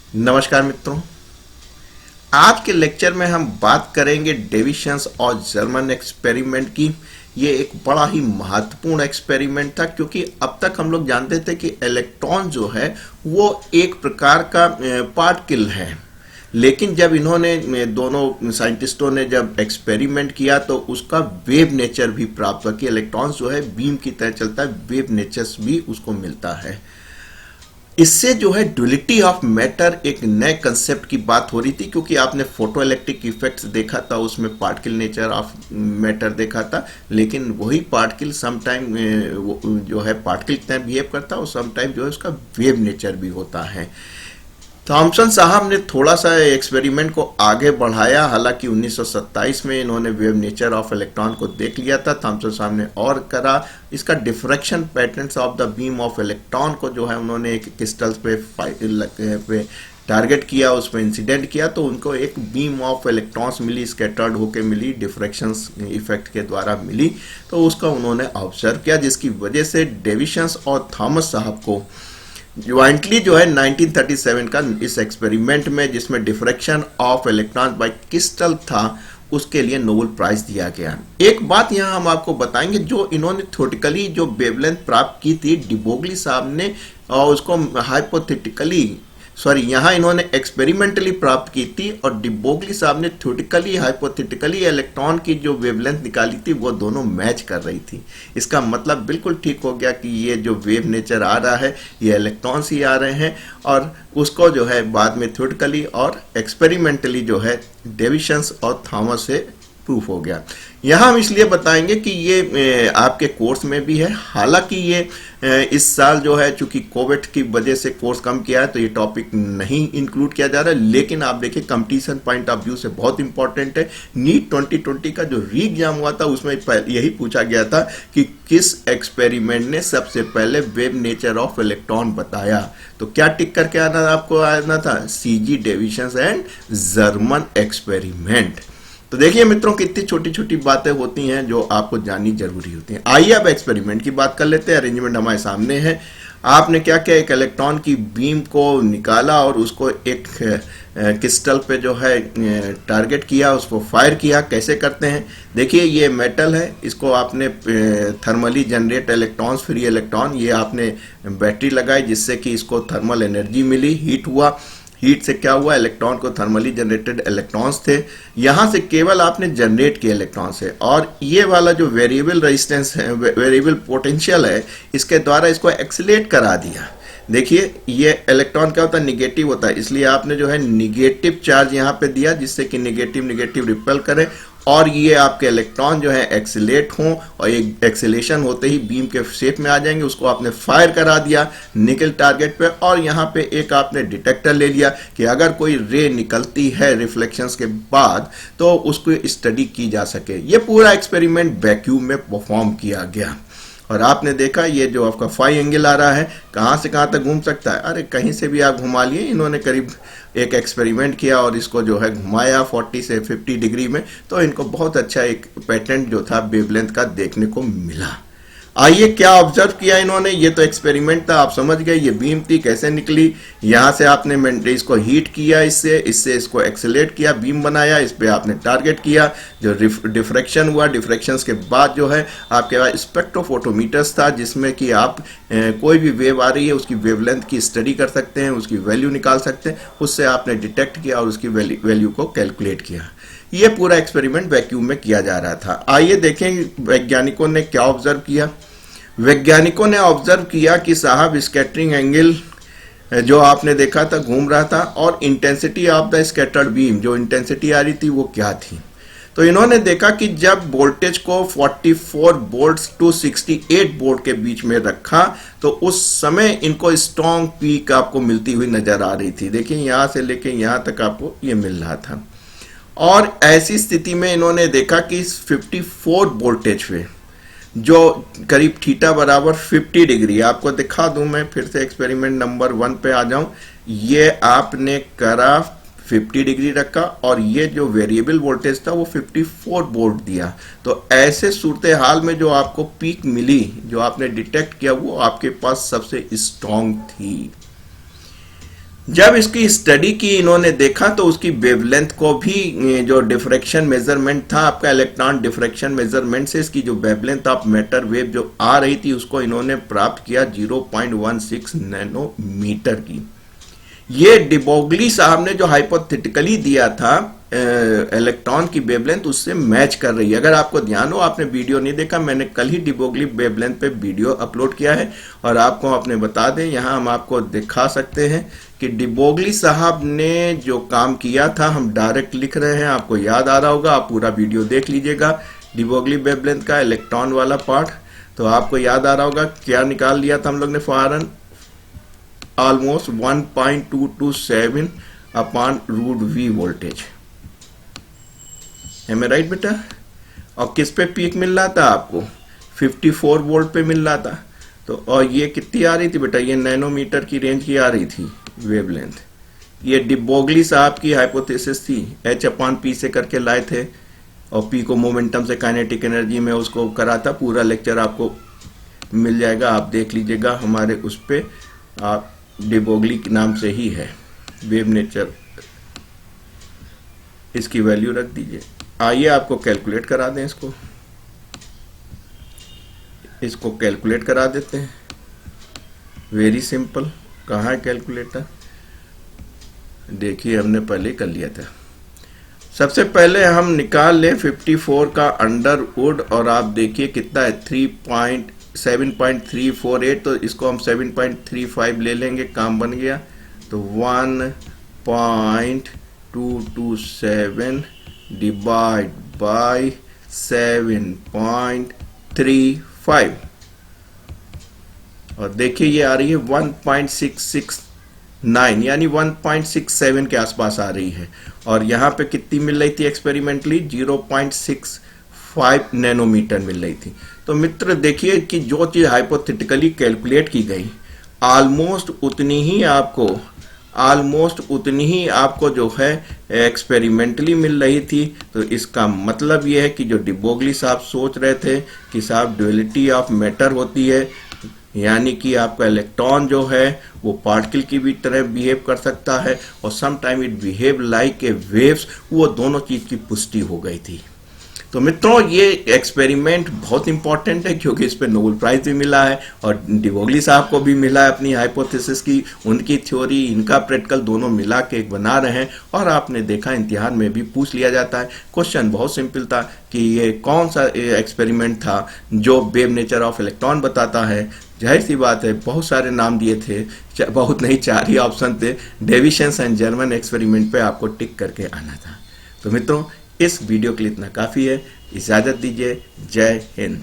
नमस्कार मित्रों। आज के लेक्चर में हम बात करेंगे डेविसन्स और जर्मन एक्सपेरिमेंट की। ये एक बड़ा ही महत्वपूर्ण एक्सपेरिमेंट था, क्योंकि अब तक हम लोग जानते थे कि इलेक्ट्रॉन जो है वो एक प्रकार का पार्टिकल है। लेकिन जब इन्होंने दोनों साइंटिस्टों ने जब एक्सपेरिमेंट किया तो उसका वेव नेचर भी प्राप्त हुआ कि इलेक्ट्रॉन जो है बीम की तरह चलता है, वेव नेचर्स भी उसको मिलता है। इससे जो है ड्युअलिटी ऑफ मैटर एक नए कंसेप्ट की बात हो रही थी, क्योंकि आपने फोटो इलेक्ट्रिक इफेक्ट्स देखा था, उसमें पार्टिकल नेचर ऑफ मैटर देखा था, लेकिन वही पार्टिकल सम टाइम जो है पार्टिकल की तरह बिहेव करता है और सम टाइम जो है उसका वेव नेचर भी होता है। थॉमसन साहब ने थोड़ा सा एक्सपेरिमेंट को आगे बढ़ाया, हालांकि 1927 में इन्होंने वेव नेचर ऑफ इलेक्ट्रॉन को देख लिया था। थॉमसन साहब ने और करा इसका diffraction patterns of the beam of electron को जो है उन्होंने एक क्रिस्टल्स पे टारगेट किया, उसमें इंसिडेंट किया, तो उनको एक बीम ऑफ इलेक्ट्रॉन्स मिली, स्कैटर्ड होके मिली, डिफ्रैक्शन इफेक्ट के द्वारा मिली। तो उसका उन्होंने ऑब्जर्व किया, जिसकी वजह से डेविसन्स और थॉमस साहब को ज्वाइंटली जो है 1937 का इस एक्सपेरिमेंट में, जिसमें diffraction of electron by crystal था, उसके लिए नोबेल प्राइज दिया गया। एक बात यहां हम आपको बताएंगे, जो इन्होंने थ्योरेटिकली जो वेवलेंथ प्राप्त की थी डिबोगली साहब ने, और उसको हाइपोथेटिकली यहाँ इन्होंने एक्सपेरिमेंटली प्राप्त की थी, और डिबोगली साहब ने थ्योरेटिकली हाइपोथेटिकली इलेक्ट्रॉन की जो वेवलेंथ निकाली थी वो दोनों मैच कर रही थी। इसका मतलब बिल्कुल ठीक हो गया कि ये जो वेव नेचर आ रहा है ये इलेक्ट्रॉन्स ही आ रहे हैं, और उसको जो है बाद में थ्योरेटिकली और एक्सपेरिमेंटली जो है डेविसन्स और थॉमस से प्रूफ हो गया। यहाँ हम इसलिए बताएंगे कि ये आपके कोर्स में भी है। हालांकि ये इस साल जो है चूंकि कोविड की वजह से कोर्स कम किया है, तो ये टॉपिक नहीं इंक्लूड किया जा रहा है, लेकिन आप देखिए कंपटीशन पॉइंट ऑफ व्यू से बहुत इंपॉर्टेंट है। नीट 2020 का जो री एग्जाम हुआ था उसमें यही पूछा गया था कि किस एक्सपेरिमेंट ने सबसे पहले वेव नेचर ऑफ इलेक्ट्रॉन बताया। तो क्या टिक करके आपको आना था? CJ Davisson's and German experiment. तो देखिए मित्रों, कितनी छोटी छोटी बातें होती हैं जो आपको जाननी जरूरी होती हैं। आइए अब एक्सपेरिमेंट की बात कर लेते हैं। अरेंजमेंट हमारे सामने है। आपने क्या किया, एक इलेक्ट्रॉन की बीम को निकाला और उसको एक क्रिस्टल पे जो है टारगेट किया, उसको फायर किया। कैसे करते हैं देखिए, ये मेटल है, इसको आपने thermally generate electrons, free electron, ये आपने बैटरी लगाई जिससे कि इसको थर्मल एनर्जी मिली, हीट हुआ। हीट से क्या हुआ, इलेक्ट्रॉन को थर्मली जनरेटेड इलेक्ट्रॉन्स थे, यहां से केवल आपने जनरेट किए इलेक्ट्रॉन से, और ये वाला जो वेरिएबल रेजिस्टेंस है, वेरिएबल पोटेंशियल है, इसके द्वारा इसको एक्सीलरेट करा दिया। देखिए ये इलेक्ट्रॉन क्या होता है, निगेटिव होता है, इसलिए आपने जो है निगेटिव चार्ज यहाँ पे दिया जिससे कि निगेटिव निगेटिव रिपेल करे, और ये आपके इलेक्ट्रॉन जो है एक्सीलेट हों, और एक एक्सीलेशन होते ही बीम के शेप में आ जाएंगे। उसको आपने फायर करा दिया निकल टारगेट पे, और यहाँ पे एक आपने डिटेक्टर ले लिया कि अगर कोई रे निकलती है रिफ्लेक्शंस के बाद तो उसको स्टडी की जा सके। ये पूरा एक्सपेरिमेंट वैक्यूम में परफॉर्म किया गया, और आपने देखा ये जो आपका फाई एंगल आ रहा है कहाँ से कहाँ तक घूम सकता है, अरे कहीं से भी आप घुमा लिए। इन्होंने करीब एक एक्सपेरिमेंट किया और इसको जो है घुमाया 40 से 50 डिग्री में, तो इनको बहुत अच्छा एक पैटर्न जो था वेवलेंथ का देखने को मिला। आइए क्या ऑब्जर्व किया इन्होंने, ये तो एक्सपेरिमेंट था, आप समझ गए। ये बीम थी कैसे निकली, यहाँ से आपने इसको हीट किया, इससे इसको एक्सेलेरेट किया, बीम बनाया, इस पे आपने टारगेट किया, जो डिफ्रैक्शन हुआ, डिफ्रैक्शंस के बाद जो है आपके पास स्पेक्ट्रोफोटोमीटर्स था, जिसमें कि आप कोई भी वेव आ रही है उसकी वेवलेंथ की स्टडी कर सकते हैं, उसकी वैल्यू निकाल सकते हैं, उससे आपने डिटेक्ट किया और उसकी वैल्यू को कैलकुलेट किया। ये पूरा एक्सपेरिमेंट वैक्यूम में किया जा रहा था। आइए देखें वैज्ञानिकों ने क्या ऑब्जर्व किया। वैज्ञानिकों ने ऑब्जर्व किया कि साहब स्कैटरिंग एंगल जो आपने देखा था घूम रहा था, और intensity of the scattered beam, जो इंटेंसिटी आ रही थी वो क्या थी। तो इन्होंने देखा कि जब वोल्टेज को 44 वोल्ट टू 68 वोल्ट के बीच में रखा तो उस समय इनको स्ट्रॉन्ग पीक आपको मिलती हुई नजर आ रही थी। देखिए यहां से लेके यहां तक आपको ये मिल रहा था, और ऐसी स्थिति में इन्होंने देखा कि 54 वोल्टेज पे जो करीब थीटा बराबर 50 डिग्री, आपको दिखा दूं मैं फिर से, एक्सपेरिमेंट नंबर 1 पे आ जाऊं। ये आपने करा 50 डिग्री रखा, और ये जो वेरिएबल वोल्टेज था वो 54 वोल्ट दिया। तो ऐसे सूरत हाल में जो आपको पीक मिली, जो आपने डिटेक्ट किया, वो आपके पास सबसे स्ट्रॉन्ग थी। जब इसकी स्टडी की इन्होंने देखा तो उसकी वेवलेंथ को भी, जो डिफ्रैक्शन मेजरमेंट था आपका इलेक्ट्रॉन डिफ्रैक्शन मेजरमेंट से, इसकी जो वेवलेंथ ऑफ मैटर वेव जो आ रही थी उसको इन्होंने प्राप्त किया 0.16 नैनोमीटर की। ये डिबोगली साहब ने जो हाइपोथेटिकली दिया था इलेक्ट्रॉन की वेवलेंथ उससे मैच कर रही है। अगर आपको ध्यान हो, आपने वीडियो नहीं देखा, मैंने कल ही डिबोगली वेवलेंथ पे वीडियो अपलोड किया है और आपको अपने बता दें, यहाँ हम आपको दिखा सकते हैं कि डिबोगली साहब ने जो काम किया था, हम डायरेक्ट लिख रहे हैं, आपको याद आ रहा होगा, आप पूरा वीडियो देख लीजिएगा डिबोगली वेवलेंथ का इलेक्ट्रॉन वाला पार्ट। तो आपको याद आ रहा होगा क्या निकाल लिया था हम लोग ने, for an almost 1.227 upon root V voltage. है मैं राइट बेटा? और किस पे पीक मिल रहा था आपको? 54 वोल्ट पे मिल रहा था। तो और ये कितनी आ रही थी बेटा? ये नैनोमीटर की रेंज की आ रही थी वेवलेंथ। ये डिबोगली साहब की हाइपोथेसिस थी, H/P से करके लाए थे और P को मोमेंटम से काइनेटिक एनर्जी में उसको करा था। पूरा लेक्चर आपको मिल जाएगा, आप देख लीजिएगा हमारे उस पे, आप डिबोगली के नाम से ही है, वेव नेचर, इसकी वैल्यू रख दीजिए। आइए आपको कैलकुलेट करा दें, इसको कैलकुलेट करा देते हैं। Very simple. कहाँ है कैलकुलेटर? देखिए हमने पहले कर लिया था। सबसे पहले हम निकाल लें 54 का अंडर वुड, और आप देखिए कितना है 7.348, तो इसको हम 7.35 ले लेंगे, काम बन गया। तो 1.227 डिवाइड बाय 7.35, और देखिए ये आ रही है 1.669, यानी 1.67 के आसपास आ रही है। और यहाँ पे कितनी मिल रही थी एक्सपेरिमेंटली? 0.65 नैनोमीटर मिल रही थी। तो मित्र देखिए कि जो चीज हाइपोथेटिकली कैलकुलेट की गई ऑलमोस्ट उतनी ही आपको जो है एक्सपेरिमेंटली मिल रही थी। तो इसका मतलब यह है कि जो डिबोगली साहब सोच रहे थे कि साहब ड्युअलिटी ऑफ मैटर होती है, यानी कि आपका इलेक्ट्रॉन जो है वो पार्टिकल की भी तरह बिहेव कर सकता है और some time it behave like a waves, वो दोनों चीज की पुष्टि हो गई थी। तो मित्रों ये एक्सपेरिमेंट बहुत इंपॉर्टेंट है क्योंकि इस पे नोबेल प्राइज भी मिला है और डिबोगली साहब को भी मिला है अपनी हाइपोथेसिस की, उनकी थ्योरी, इनका प्रैक्टिकल दोनों मिला के एक बना रहे हैं। और आपने देखा इम्तिहान में भी पूछ लिया जाता है। क्वेश्चन बहुत सिंपल था कि ये कौन सा एक्सपेरिमेंट था जो वेव नेचर ऑफ इलेक्ट्रॉन बताता है। जाहिर सी बात है बहुत सारे नाम दिए थे, बहुत नहीं 4 ही ऑप्शन थे। डेविशंस एंड जर्मन एक्सपेरिमेंट पे आपको टिक करके आना था। तो मित्रों इस वीडियो के लिए इतना काफ़ी है, इजाज़त दीजिए। जय हिंद।